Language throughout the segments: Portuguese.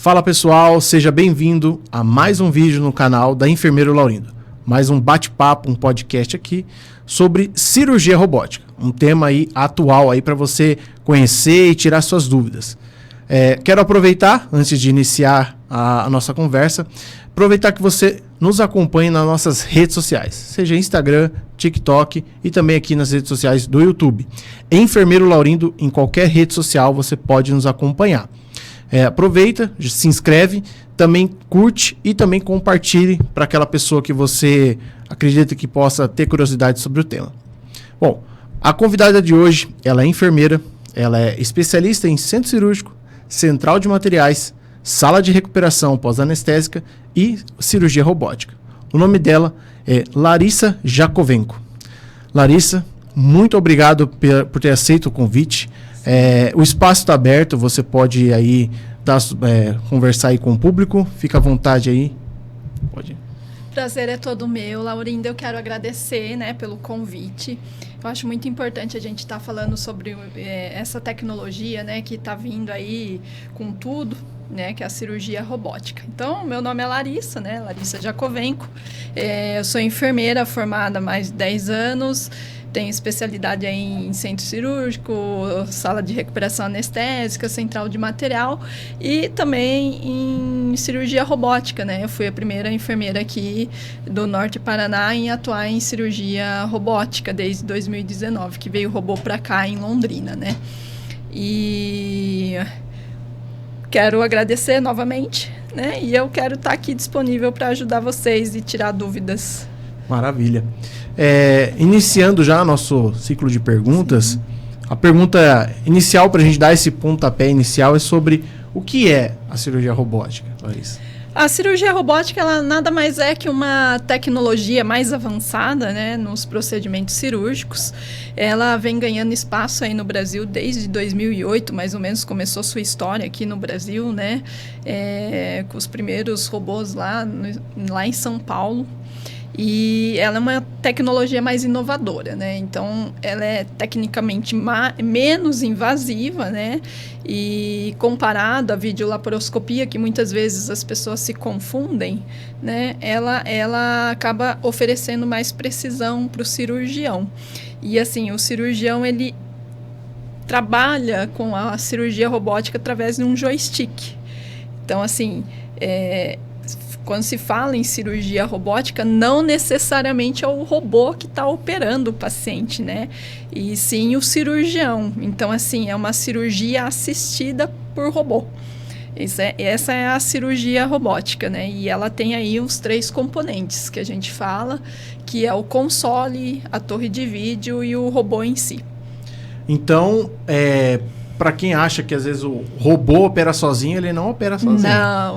Fala pessoal, seja bem-vindo a mais um vídeo no canal da Enfermeiro Laurindo. Mais um bate-papo, um podcast aqui sobre cirurgia robótica. Um tema aí atual aí para você conhecer e tirar suas dúvidas. Quero aproveitar, antes de iniciar a nossa conversa, aproveitar que você nos acompanhe nas nossas redes sociais, seja Instagram, TikTok e também aqui nas redes sociais do YouTube. Enfermeiro Laurindo, em qualquer rede social você pode nos acompanhar. Aproveita, se inscreve, também curte e também compartilhe para aquela pessoa que você acredita que possa ter curiosidade sobre o tema. Bom, a convidada de hoje, ela é enfermeira, ela é especialista em centro cirúrgico, central de materiais, sala de recuperação pós-anestésica e cirurgia robótica. O nome dela é Larissa Jacovenko. Larissa, muito obrigado por ter aceito o convite. O espaço está aberto, você pode aí conversar aí com o público, fica à vontade aí. Pode. Prazer é todo meu, Laurindo. Eu quero agradecer, pelo convite. Eu acho muito importante a gente estar falando sobre essa tecnologia, que está vindo aí com tudo, que é a cirurgia robótica. Então, meu nome é Larissa, Larissa Jacovenko. Eu sou enfermeira formada há mais de 10 anos. Tenho especialidade em centro cirúrgico, sala de recuperação anestésica, central de material e também em cirurgia robótica, Eu fui a primeira enfermeira aqui do Norte Paraná em atuar em cirurgia robótica desde 2019, que veio o robô para cá em Londrina, E quero agradecer novamente, E eu quero estar aqui disponível para ajudar vocês e tirar dúvidas. Maravilha. Iniciando já nosso ciclo de perguntas, sim. A pergunta inicial para a gente dar esse pontapé inicial é sobre o que é a cirurgia robótica, Larissa. A cirurgia robótica ela nada mais é que uma tecnologia mais avançada nos procedimentos cirúrgicos. Ela vem ganhando espaço aí no Brasil desde 2008, mais ou menos, começou sua história aqui no Brasil, com os primeiros robôs lá em São Paulo. E ela é uma tecnologia mais inovadora, Então, ela é tecnicamente menos invasiva, E comparado à videolaparoscopia, que muitas vezes as pessoas se confundem, Ela acaba oferecendo mais precisão para o cirurgião. E, assim, o cirurgião, ele trabalha com a cirurgia robótica através de um joystick. Então, assim, quando se fala em cirurgia robótica, não necessariamente é o robô que está operando o paciente, E sim o cirurgião. Então, assim, é uma cirurgia assistida por robô. Essa é a cirurgia robótica, E ela tem aí os 3 componentes que a gente fala, que é o console, a torre de vídeo e o robô em si. Então, para quem acha que às vezes o robô opera sozinho, ele não opera sozinho.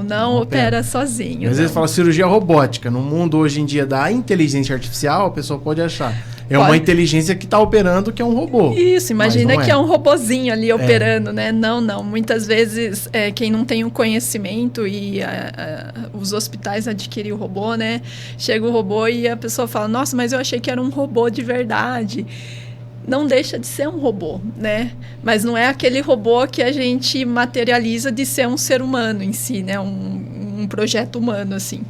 Não opera sozinho. Às vezes fala cirurgia robótica. No mundo hoje em dia da inteligência artificial, a pessoa pode achar. Uma inteligência que está operando, que é um robô. Isso, imagina que é um robozinho ali operando, Não. Muitas vezes, quem não tem o conhecimento e os hospitais adquirem o robô, Chega o robô e a pessoa fala, nossa, mas eu achei que era um robô de verdade. Não deixa de ser um robô, Mas não é aquele robô que a gente materializa de ser um ser humano em si, Um projeto humano, assim.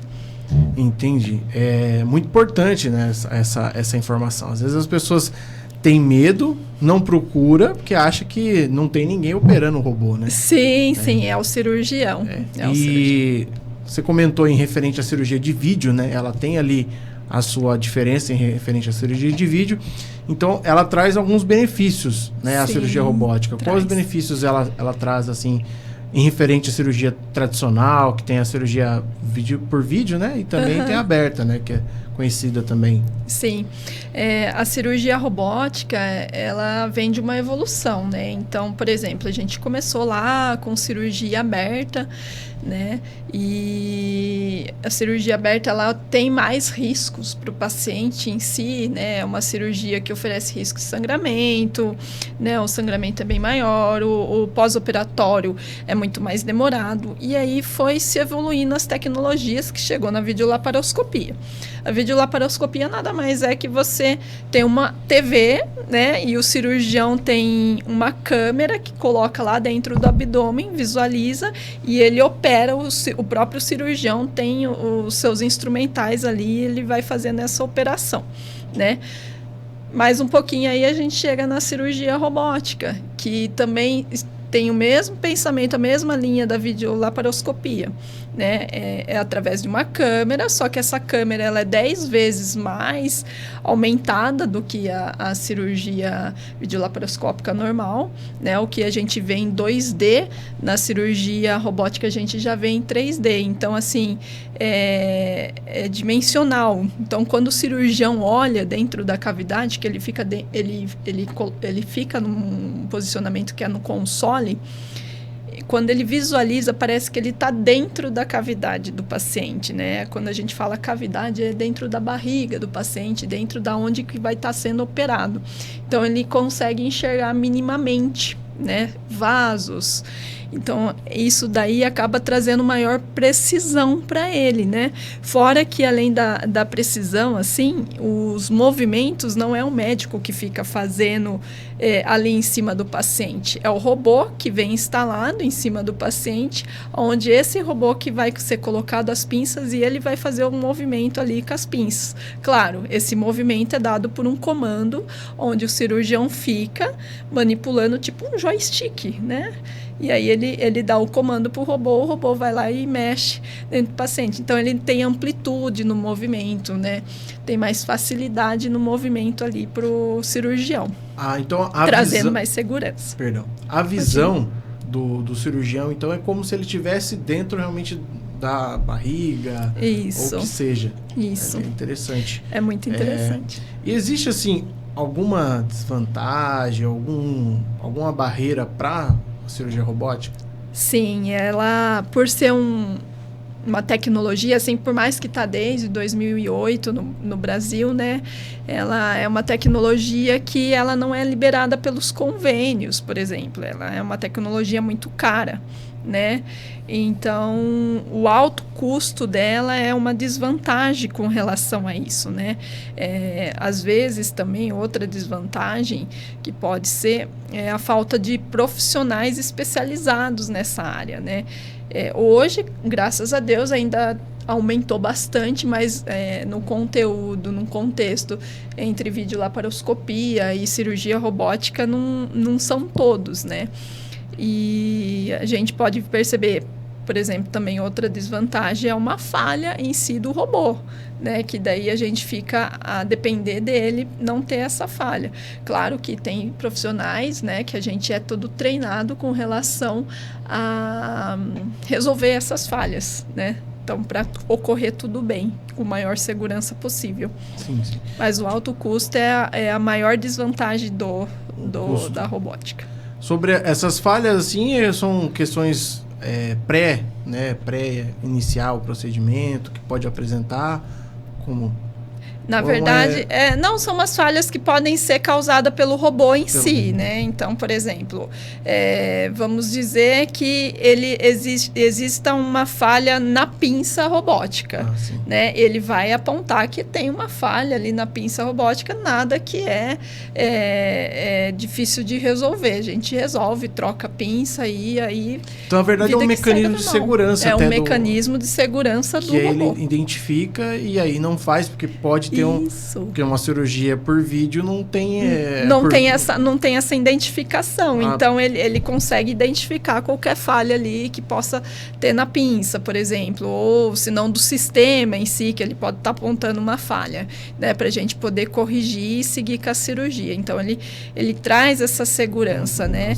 Entendi. É muito importante, essa informação. Às vezes as pessoas têm medo, não procura, porque acha que não tem ninguém operando o robô, Sim, é o cirurgião. Cirurgião. Você comentou em referente à cirurgia de vídeo, Ela tem ali a sua diferença em referente à cirurgia de vídeo. Então, ela traz alguns benefícios, a cirurgia robótica. Quais os benefícios ela traz, assim, em referente à cirurgia tradicional, que tem a cirurgia por vídeo, E também tem a aberta, que é conhecida também. Sim. A cirurgia robótica, ela vem de uma evolução, Então, por exemplo, a gente começou lá com cirurgia aberta, E a cirurgia aberta, ela tem mais riscos para o paciente em si, É uma cirurgia que oferece risco de sangramento, O sangramento é bem maior, o pós-operatório é muito mais demorado. E aí foi se evoluindo as tecnologias que chegou na videolaparoscopia. A videolaparoscopia nada mais é que você tem uma TV, né? E o cirurgião tem uma câmera que coloca lá dentro do abdômen, visualiza e ele opera, o próprio cirurgião tem os seus instrumentais ali, ele vai fazendo essa operação, né? Mais um pouquinho aí a gente chega na cirurgia robótica, que também tem o mesmo pensamento, a mesma linha da videolaparoscopia, né? É através de uma câmera, só que essa câmera ela é 10 vezes mais aumentada do que a cirurgia videolaparoscópica normal, né? O que a gente vê em 2D, na cirurgia robótica a gente já vê em 3D. Então, assim, é dimensional. Então, quando o cirurgião olha dentro da cavidade, que ele fica, ele fica num posicionamento que é no console, quando ele visualiza, parece que ele está dentro da cavidade do paciente, né? Quando a gente fala cavidade, é dentro da barriga do paciente, dentro da onde que vai estar sendo operado. Então, ele consegue enxergar minimamente, né? Vasos. Então, isso daí acaba trazendo maior precisão para ele, né? Fora que, além da precisão, assim, os movimentos não é o médico que fica fazendo ali em cima do paciente. É o robô que vem instalado em cima do paciente, onde esse robô que vai ser colocado as pinças e ele vai fazer um movimento ali com as pinças. Claro, esse movimento é dado por um comando, onde o cirurgião fica manipulando tipo um joystick, né? E aí ele dá o comando para o robô vai lá e mexe dentro do paciente. Então, ele tem amplitude no movimento, né? Tem mais facilidade no movimento ali para o cirurgião. Então trazendo mais segurança. Perdão. A visão do cirurgião, então, é como se ele estivesse dentro realmente da barriga, isso, ou que seja. Isso. É interessante. É muito interessante. E existe, assim, alguma desvantagem, alguma barreira para a cirurgia robótica? Sim, ela, por ser uma tecnologia, assim, por mais que está desde 2008 no Brasil, né? Ela é uma tecnologia que ela não é liberada pelos convênios, por exemplo. Ela é uma tecnologia muito cara, né? Então, o alto custo dela é uma desvantagem com relação a isso, né? Às vezes, também, outra desvantagem que pode ser é a falta de profissionais especializados nessa área, né? Hoje, graças a Deus, ainda aumentou bastante, mas no conteúdo, no contexto entre videolaparoscopia e cirurgia robótica, não são todos, né? E a gente pode perceber, por exemplo, também outra desvantagem é uma falha em si do robô, né? Que daí a gente fica a depender dele não ter essa falha. Claro que tem profissionais, né? Que a gente é todo treinado com relação a resolver essas falhas, né? Então, para ocorrer tudo bem, com a maior segurança possível. Sim. Mas o alto custo é a maior desvantagem da robótica. Sobre essas falhas, assim, são questões pré-iniciar o procedimento, que pode apresentar, como... Na verdade, não são umas falhas que podem ser causadas pelo robô em si, né? Então, por exemplo, vamos dizer que exista uma falha na pinça robótica, né? Ele vai apontar que tem uma falha ali na pinça robótica, nada que é difícil de resolver. A gente resolve, troca a pinça e aí... Então, na verdade, é um mecanismo de segurança. É um mecanismo de segurança do robô. Que ele identifica e aí não faz, porque pode ter porque uma cirurgia por vídeo não tem... Não tem essa identificação. Então, ele consegue identificar qualquer falha ali que possa ter na pinça, por exemplo. Ou, se não, do sistema em si, que ele pode estar apontando uma falha, né? Para a gente poder corrigir e seguir com a cirurgia. Então, ele traz essa segurança, né?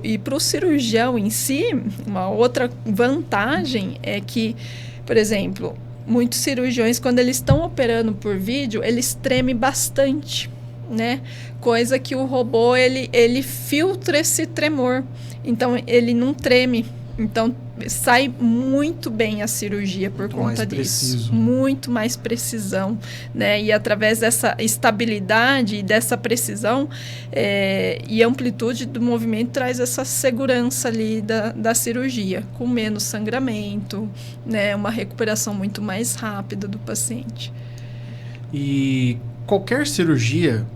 E para o cirurgião em si, uma outra vantagem é que, por exemplo... Muitos cirurgiões, quando eles estão operando por vídeo, eles tremem bastante, né? Coisa que o robô, ele filtra esse tremor. Então, ele não treme. Então, sai muito bem a cirurgia por conta disso. Muito mais precisão, né? E através dessa estabilidade e dessa precisão e amplitude do movimento, traz essa segurança ali da cirurgia, com menos sangramento, né? Uma recuperação muito mais rápida do paciente. E qualquer cirurgia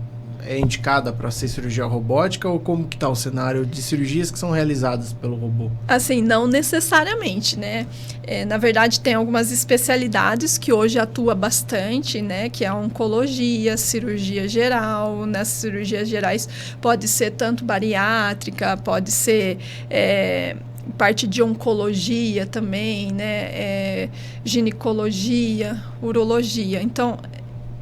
é indicada para ser cirurgia robótica ou como que está o cenário de cirurgias que são realizadas pelo robô? Assim, não necessariamente, né? Na verdade, tem algumas especialidades que hoje atua bastante, né? Que é a oncologia, cirurgia geral. Nas cirurgias gerais pode ser tanto bariátrica, pode ser parte de oncologia também, né? Ginecologia, urologia. Então,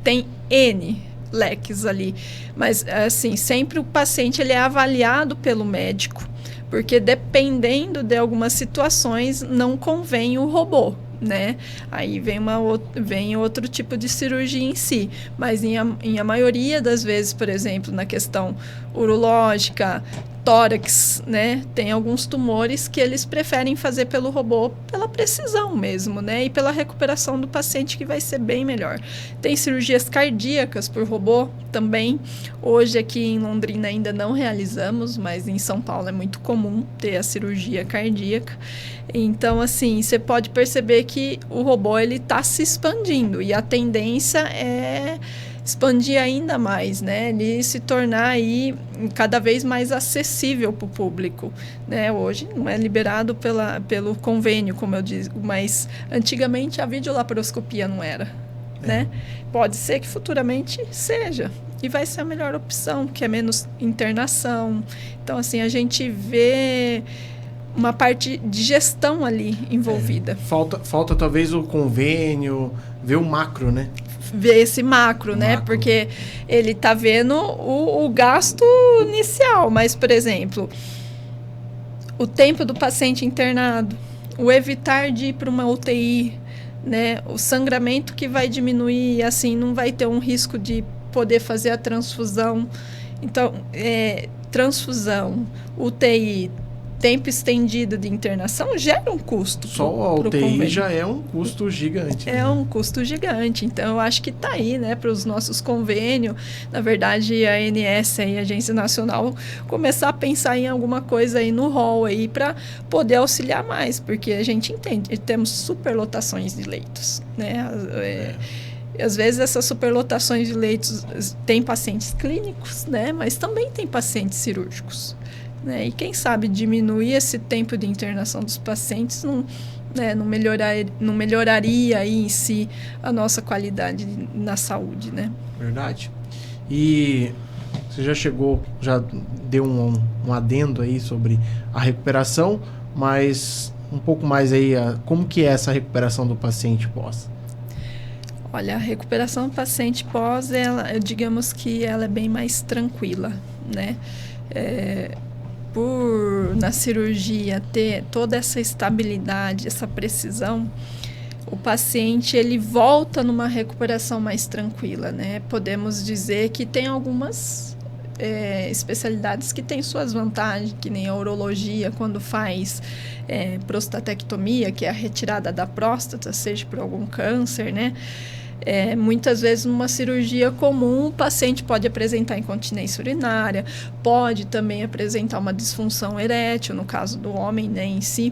tem N leques ali, mas assim, sempre o paciente ele é avaliado pelo médico, porque dependendo de algumas situações não convém o robô, né? Aí vem outro tipo de cirurgia em si, mas em a maioria das vezes, por exemplo, na questão urológica, tórax, né? Tem alguns tumores que eles preferem fazer pelo robô pela precisão mesmo, né? E pela recuperação do paciente que vai ser bem melhor. Tem cirurgias cardíacas por robô também. Hoje aqui em Londrina ainda não realizamos, mas em São Paulo é muito comum ter a cirurgia cardíaca. Então, assim, você pode perceber que o robô ele está se expandindo e a tendência é expandir ainda mais, né? Ele se tornar aí cada vez mais acessível para o público, né? Hoje não é liberado pelo convênio, como eu disse, mas antigamente a videolaparoscopia não era, né? Pode ser que futuramente seja e vai ser a melhor opção, que é menos internação. Então, assim, a gente vê uma parte de gestão ali envolvida. Falta talvez o convênio, ver o macro, né? Ver esse macro, né? Porque ele está vendo o gasto inicial, mas, por exemplo, o tempo do paciente internado, o evitar de ir para uma UTI, né? O sangramento que vai diminuir, assim, não vai ter um risco de poder fazer a transfusão. Então, transfusão, UTI, tempo estendido de internação gera um custo. Só a UTI já é um custo gigante. É um custo gigante. Então, eu acho que está aí, né, para os nossos convênios. Na verdade, a ANS, a Agência Nacional, começar a pensar em alguma coisa aí no rol aí para poder auxiliar mais, porque a gente entende, temos superlotações de leitos, né? Às vezes essas superlotações de leitos tem pacientes clínicos, né, mas também tem pacientes cirúrgicos. Né? E quem sabe diminuir esse tempo de internação dos pacientes não melhoraria aí em si a nossa qualidade na saúde, né? Verdade. E você já deu um adendo aí sobre a recuperação, mas um pouco mais aí, como que é essa recuperação do paciente pós? Olha, a recuperação do paciente pós, digamos que ela é bem mais tranquila, né? Por na cirurgia ter toda essa estabilidade, essa precisão, o paciente ele volta numa recuperação mais tranquila, né? Podemos dizer que tem algumas especialidades que têm suas vantagens, que nem a urologia, quando faz prostatectomia, que é a retirada da próstata, seja por algum câncer, né? Muitas vezes numa cirurgia comum o paciente pode apresentar incontinência urinária, pode também apresentar uma disfunção erétil, no caso do homem, né, em si.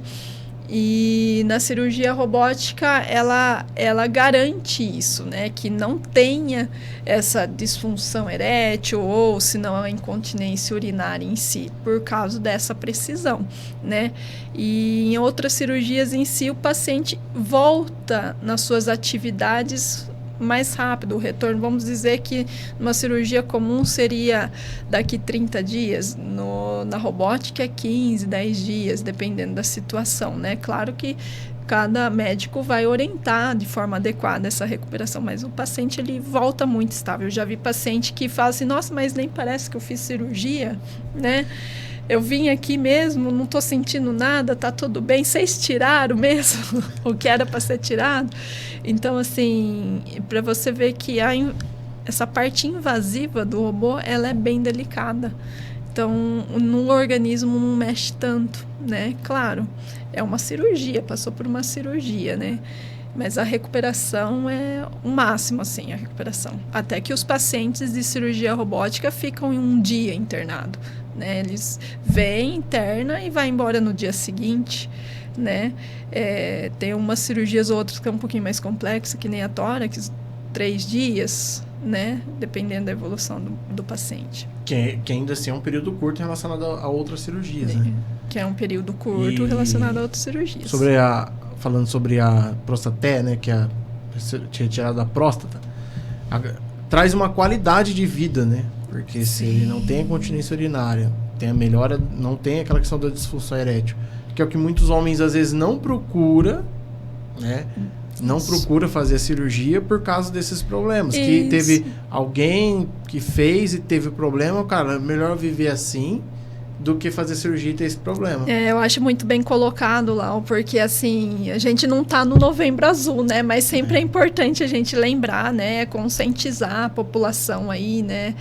E na cirurgia robótica ela garante isso, né, que não tenha essa disfunção erétil ou se não a incontinência urinária em si, por causa dessa precisão, né. E em outras cirurgias em si o paciente volta nas suas atividades mais rápido, o retorno, vamos dizer que numa cirurgia comum seria daqui 30 dias, na robótica é 15, 10 dias, dependendo da situação, né? Claro que cada médico vai orientar de forma adequada essa recuperação, mas o paciente ele volta muito estável. Eu já vi paciente que fala assim, nossa, mas nem parece que eu fiz cirurgia, né? Eu vim aqui mesmo, não estou sentindo nada, tá tudo bem. Vocês tiraram mesmo o que era para ser tirado? Então, assim, para você ver que essa parte invasiva do robô, ela é bem delicada. Então, no organismo não mexe tanto, né? Claro, é uma cirurgia, passou por uma cirurgia, né? Mas a recuperação é o máximo, assim, a recuperação. Até que os pacientes de cirurgia robótica ficam em um dia internado, né? Eles vêm, interna e vai embora no dia seguinte, né? Tem umas cirurgias outras que é um pouquinho mais complexa, que nem a tórax, 3 dias, né? Dependendo da evolução do paciente. Que ainda assim é um período curto relacionado a outras cirurgias, né? Que é um período curto relacionado a outras cirurgias. Falando sobre a prostaté, né? Que é a retirada da próstata, traz uma qualidade de vida, né? Porque se ele não tem a continência urinária, tem a melhora, não tem aquela questão da disfunção erétil, que é o que muitos homens às vezes não procura, né? Não procura fazer a cirurgia por causa desses problemas. Isso. Que teve alguém que fez e teve problema, cara, é melhor viver assim do que fazer cirurgia e ter esse problema. Eu acho muito bem colocado, Lau, porque assim, a gente não tá no Novembro Azul, né? Mas sempre é importante a gente lembrar, né? Conscientizar a população aí, né?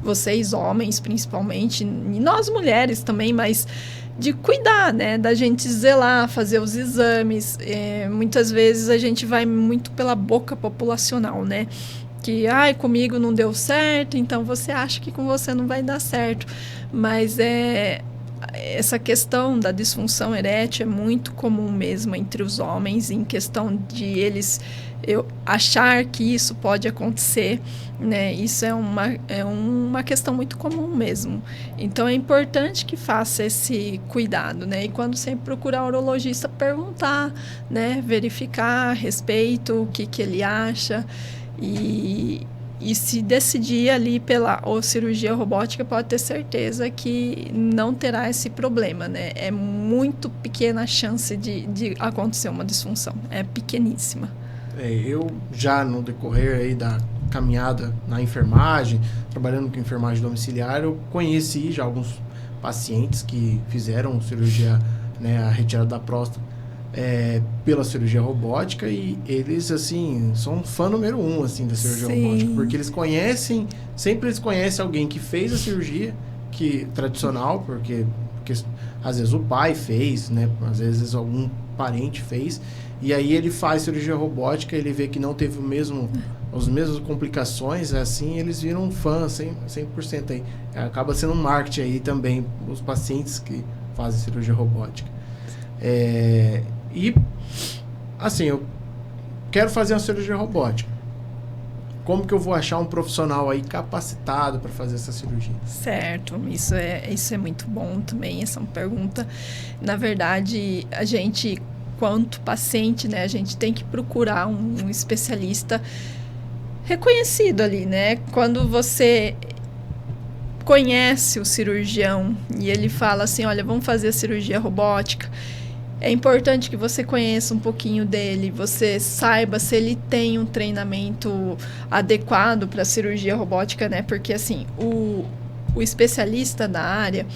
Vocês homens, principalmente, e nós mulheres também, mas de cuidar, né? Da gente zelar, fazer os exames. Muitas vezes a gente vai muito pela boca populacional, né? Que, comigo não deu certo, então você acha que com você não vai dar certo. Mas essa questão da disfunção erétil é muito comum mesmo entre os homens, em questão de eles achar que isso pode acontecer, né? Isso é uma questão muito comum mesmo. Então é importante que faça esse cuidado, né? E quando sempre procurar o urologista, perguntar, né? Verificar a respeito, o que ele acha. E se decidir ali pela cirurgia robótica, pode ter certeza que não terá esse problema, né? É muito pequena a chance de acontecer uma disfunção. É pequeníssima. Eu já no decorrer aí da caminhada na enfermagem, trabalhando com enfermagem domiciliar, eu conheci já alguns pacientes que fizeram cirurgia, né, a retirada da próstata, pela cirurgia robótica, e eles, assim, são fã número 1, assim, da cirurgia robótica, porque sempre eles conhecem alguém que fez a cirurgia tradicional, porque às vezes o pai fez, né, às vezes algum parente fez, e aí ele faz cirurgia robótica, ele vê que não teve as mesmas complicações, assim, eles viram fãs 100% aí. Acaba sendo um marketing aí também, os pacientes que fazem cirurgia robótica. E, assim, eu quero fazer uma cirurgia robótica. Como que eu vou achar um profissional aí capacitado para fazer essa cirurgia? Certo, isso é muito bom também, essa é uma pergunta. Na verdade, a gente, quanto paciente, né, a gente tem que procurar um especialista reconhecido ali, né? Quando você conhece o cirurgião e ele fala assim, olha, vamos fazer a cirurgia robótica, é importante que você conheça um pouquinho dele, você saiba se ele tem um treinamento adequado para a cirurgia robótica, né? Porque, assim, o especialista da área,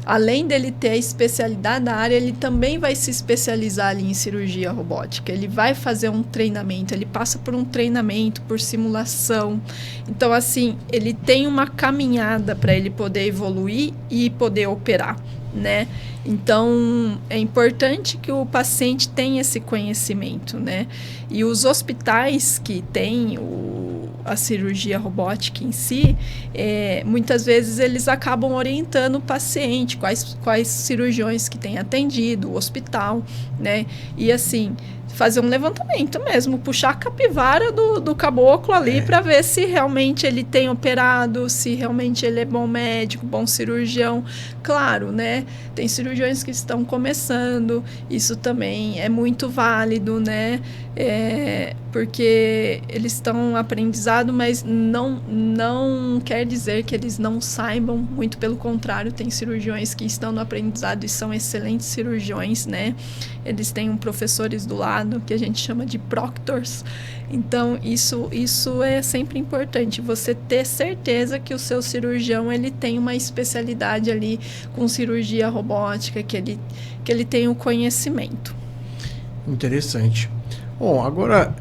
além dele ter a especialidade da área, ele também vai se especializar ali em cirurgia robótica. Ele vai fazer um treinamento, ele passa por um treinamento, por simulação. Então, assim, ele tem uma caminhada para ele poder evoluir e poder operar, né? Então, é importante que o paciente tenha esse conhecimento, né? E os hospitais que têm a cirurgia robótica em si, muitas vezes eles acabam orientando o paciente, quais cirurgiões que tem atendido, o hospital, né? E assim, fazer um levantamento mesmo, puxar a capivara do caboclo ali para ver se realmente ele tem operado, se realmente ele é bom médico, bom cirurgião. Claro, né? Tem cirurgiões que estão começando, isso também é muito válido, né? Porque eles estão aprendizado, mas não quer dizer que eles não saibam, muito pelo contrário, tem cirurgiões que estão no aprendizado e são excelentes cirurgiões, né? Eles têm professores do lado, que a gente chama de proctors. Então, isso é sempre importante, você ter certeza que o seu cirurgião ele tem uma especialidade ali com cirurgia robótica, que ele tem o conhecimento. Interessante. Bom, agora,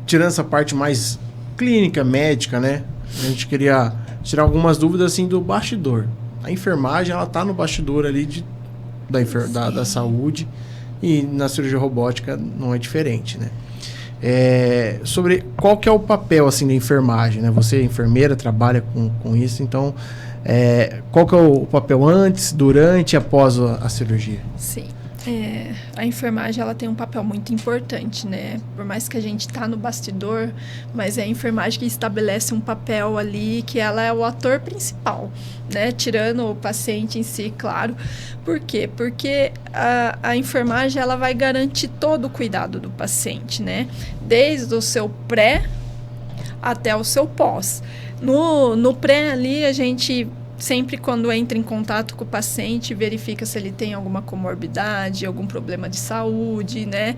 tirando essa parte mais clínica, médica, né? A gente queria tirar algumas dúvidas assim do bastidor. A enfermagem, ela tá no bastidor ali da saúde, e na cirurgia robótica não é diferente, né? Sobre qual que é o papel assim da enfermagem, né? Você, enfermeira, trabalha com isso, então qual que é o papel antes, durante e após a cirurgia? Sim. A enfermagem ela tem um papel muito importante, né? Por mais que a gente tá no bastidor, mas é a enfermagem que estabelece um papel ali, que ela é o ator principal, né? Tirando o paciente em si, claro. Por quê? Porque a enfermagem ela vai garantir todo o cuidado do paciente, né? Desde o seu pré até o seu pós. No pré ali, a gente sempre, quando entra em contato com o paciente, verifica se ele tem alguma comorbidade, algum problema de saúde, né?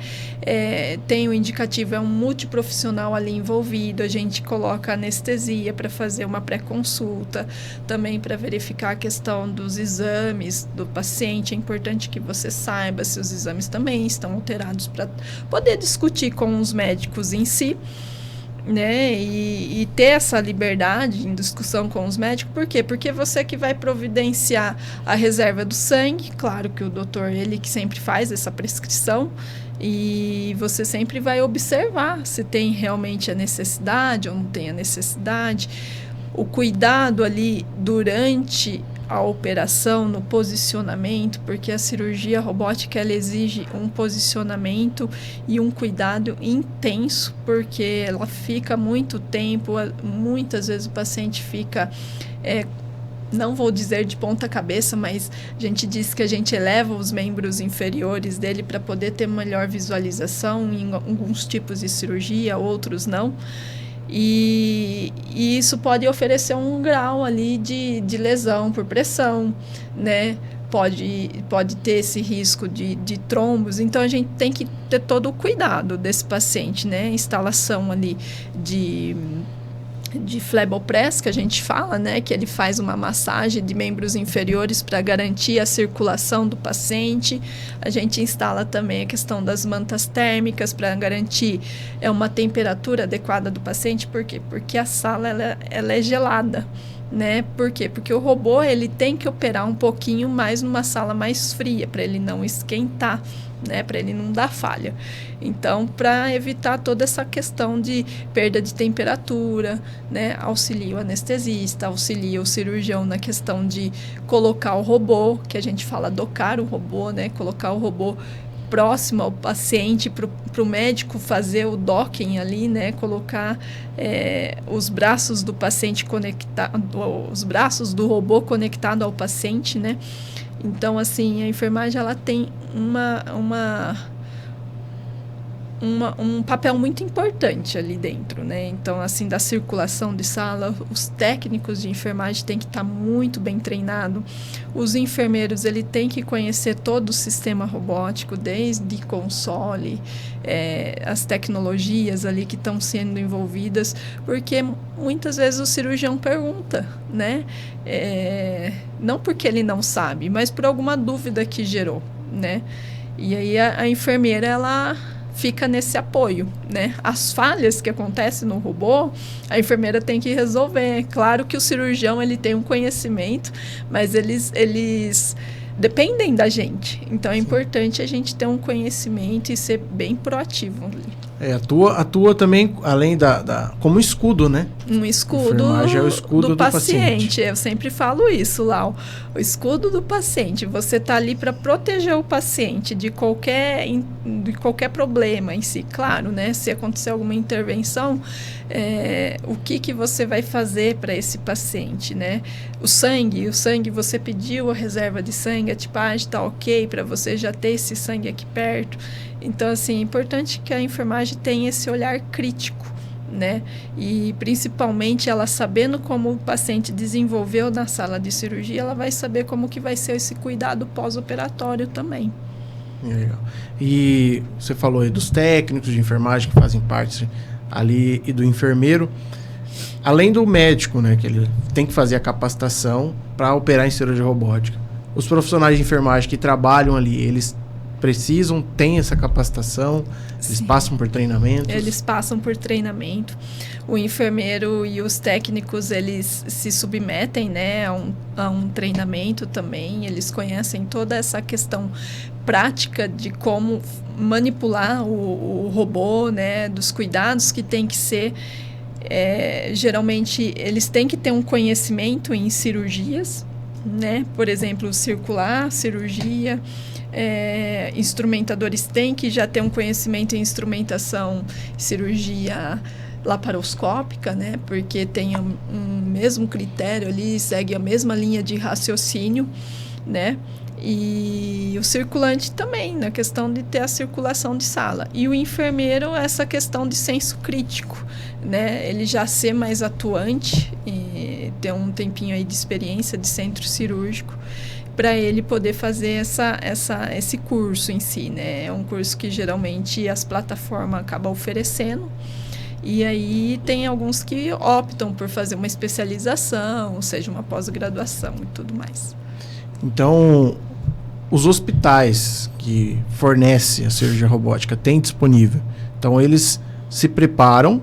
Tem o indicativo, é um multiprofissional ali envolvido, a gente coloca anestesia para fazer uma pré-consulta, também para verificar a questão dos exames do paciente. É importante que você saiba se os exames também estão alterados, para poder discutir com os médicos em si, né, e ter essa liberdade em discussão com os médicos. Por quê? Porque você que vai providenciar a reserva do sangue, claro que o doutor, ele que sempre faz essa prescrição, e você sempre vai observar se tem realmente a necessidade ou não tem a necessidade. O cuidado ali durante a operação, no posicionamento, porque a cirurgia robótica ela exige um posicionamento e um cuidado intenso, porque ela fica muito tempo, muitas vezes o paciente fica, não vou dizer de ponta cabeça, mas a gente diz que a gente eleva os membros inferiores dele para poder ter melhor visualização em alguns tipos de cirurgia, outros não. E isso pode oferecer um grau ali de lesão por pressão, né? Pode ter esse risco de trombos. Então, a gente tem que ter todo o cuidado desse paciente, né? Instalação ali de flebopress, que a gente fala, né? Que ele faz uma massagem de membros inferiores para garantir a circulação do paciente. A gente instala também a questão das mantas térmicas para garantir uma temperatura adequada do paciente. Por quê? Porque a sala ela é gelada, né? Por quê? Porque o robô ele tem que operar um pouquinho mais numa sala mais fria, para ele não esquentar, né, para ele não dar falha. Então, para evitar toda essa questão de perda de temperatura, né, auxilia o anestesista, auxilia o cirurgião na questão de colocar o robô, que a gente fala docar o robô, né, colocar o robô próximo ao paciente, para o médico fazer o docking ali, né, colocar os braços do paciente os braços do robô conectado ao paciente, né. Então, assim, a enfermagem ela tem um papel muito importante ali dentro, né? Então, assim, da circulação de sala, os técnicos de enfermagem têm que estar muito bem treinados. Os enfermeiros, ele tem que conhecer todo o sistema robótico, desde console, as tecnologias ali que estão sendo envolvidas, porque muitas vezes o cirurgião pergunta, né? Não porque ele não sabe, mas por alguma dúvida que gerou, né? E aí a enfermeira, ela fica nesse apoio, né? As falhas que acontecem no robô, a enfermeira tem que resolver. Claro que o cirurgião, ele tem um conhecimento, mas eles dependem da gente. Então, é importante a gente ter um conhecimento e ser bem proativo. Atua também, além como escudo, né? Um escudo, é o escudo do paciente. Eu sempre falo isso, Lau. O escudo do paciente. Você está ali para proteger o paciente de qualquer problema em si. Claro, né? Se acontecer alguma intervenção, o que você vai fazer para esse paciente, né? O sangue, você pediu a reserva de sangue, a tipagem está ok para você já ter esse sangue aqui perto. Então, assim, é importante que a enfermagem tenha esse olhar crítico, né? E, principalmente, ela sabendo como o paciente desenvolveu na sala de cirurgia, ela vai saber como que vai ser esse cuidado pós-operatório também. Legal. E você falou aí dos técnicos de enfermagem que fazem parte ali e do enfermeiro. Além do médico, né, que ele tem que fazer a capacitação para operar em cirurgia robótica. Os profissionais de enfermagem que trabalham ali, eles têm essa capacitação? Eles passam por treinamentos? Eles passam por treinamento. O enfermeiro e os técnicos, eles se submetem, né, a um treinamento também. Eles conhecem toda essa questão prática de como manipular o robô, né, dos cuidados que tem que ser. Geralmente, eles têm que ter um conhecimento em cirurgias, né? Por exemplo, circular, cirurgia, instrumentadores têm que já ter um conhecimento em instrumentação e cirurgia laparoscópica, né? Porque tem um mesmo critério ali, segue a mesma linha de raciocínio, né? E o circulante também, na questão de ter a circulação de sala. E o enfermeiro, essa questão de senso crítico, né? Ele já ser mais atuante e ter um tempinho aí de experiência de centro cirúrgico para ele poder fazer esse curso em si, né? É um curso que geralmente as plataformas acabam oferecendo. E aí tem alguns que optam por fazer uma especialização, ou seja, uma pós-graduação e tudo mais. Então, os hospitais que fornecem a cirurgia robótica têm disponível. Então, eles se preparam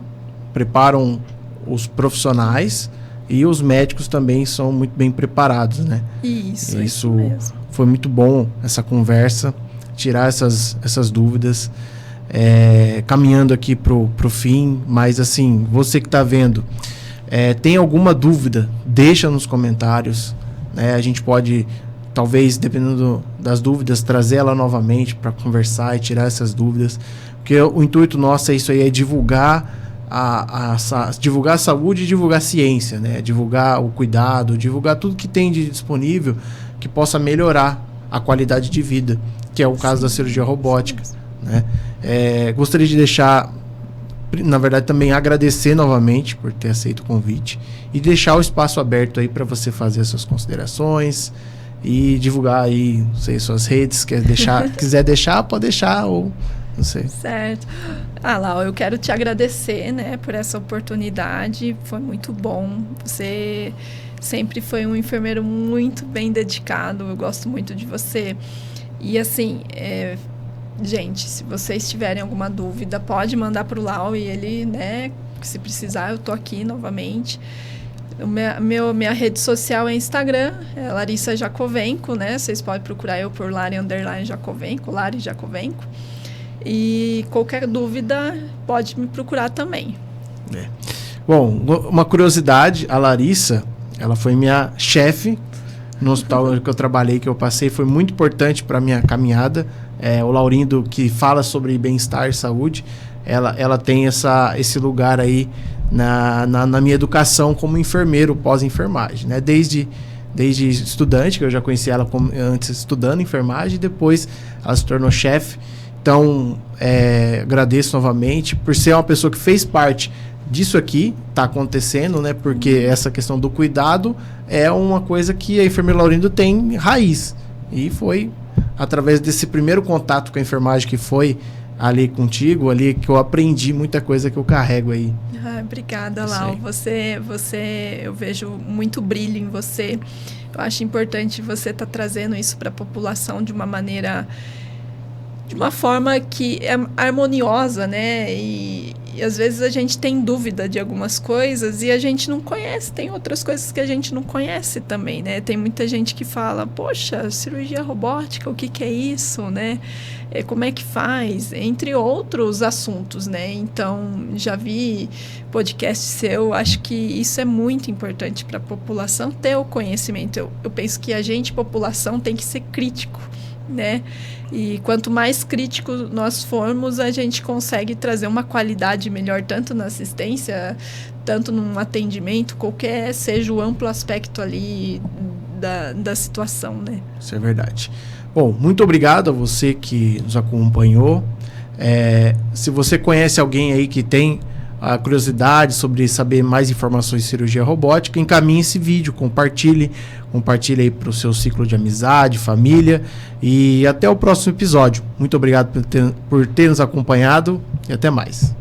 os profissionais e os médicos também são muito bem preparados, né? Isso mesmo. Foi muito bom essa conversa, tirar essas dúvidas. Caminhando aqui pro fim, mas assim, você que está vendo, tem alguma dúvida, deixa nos comentários, né? A gente pode, talvez, dependendo das dúvidas, trazer ela novamente para conversar e tirar essas dúvidas, porque o intuito nosso é isso aí, é divulgar divulgar a saúde e divulgar a ciência, né? Divulgar o cuidado, divulgar tudo que tem de disponível que possa melhorar a qualidade de vida, que é o caso da cirurgia robótica, né? Gostaria de deixar, na verdade, também agradecer novamente por ter aceito o convite e deixar o espaço aberto aí para você fazer as suas considerações e divulgar aí, não sei, suas redes, quiser deixar, pode deixar, ou não sei. Certo. Lau, eu quero te agradecer, né, por essa oportunidade, foi muito bom. Você sempre foi um enfermeiro muito bem dedicado, eu gosto muito de você. E assim, gente, se vocês tiverem alguma dúvida, pode mandar para o Lau e ele, né, se precisar, eu tô aqui novamente. Minha rede social é Instagram, é Larissa Jacovenco, né? Vocês podem procurar eu por Lari_Jacovenco, Lari Jacovenco. E qualquer dúvida, pode me procurar também. Bom, uma curiosidade, a Larissa, ela foi minha chefe no hospital que eu trabalhei, que eu passei, foi muito importante para minha caminhada. O Laurindo, que fala sobre bem-estar e saúde, ela tem esse lugar aí na minha educação como enfermeiro pós-enfermagem, né? Desde estudante, que eu já conheci ela antes estudando enfermagem, e depois ela se tornou chefe. Então, agradeço novamente por ser uma pessoa que fez parte disso aqui, está acontecendo, né? Porque essa questão do cuidado é uma coisa que a enfermeira Laurindo tem raiz. E foi através desse primeiro contato com a enfermagem que foi ali contigo, ali que eu aprendi muita coisa que eu carrego aí. Obrigada, Lau. Você, eu vejo muito brilho em você. Eu acho importante você estar trazendo isso para a população de uma forma que é harmoniosa, né? E às vezes a gente tem dúvida de algumas coisas e a gente não conhece. Tem outras coisas que a gente não conhece também, né? Tem muita gente que fala, poxa, cirurgia robótica, o que é isso, né? Como é que faz? Entre outros assuntos, né? Então, já vi podcast seu, acho que isso é muito importante para a população ter o conhecimento. Eu penso que a gente, população, tem que ser crítico, né? E quanto mais crítico nós formos, a gente consegue trazer uma qualidade melhor, tanto na assistência, tanto num atendimento, qualquer seja o amplo aspecto ali da situação, né? Isso é verdade. Bom, muito obrigado a você que nos acompanhou. Se você conhece alguém aí que tem a curiosidade sobre saber mais informações de cirurgia robótica, encaminhe esse vídeo, compartilhe aí para o seu ciclo de amizade, família, e até o próximo episódio. Muito obrigado por ter nos acompanhado e até mais.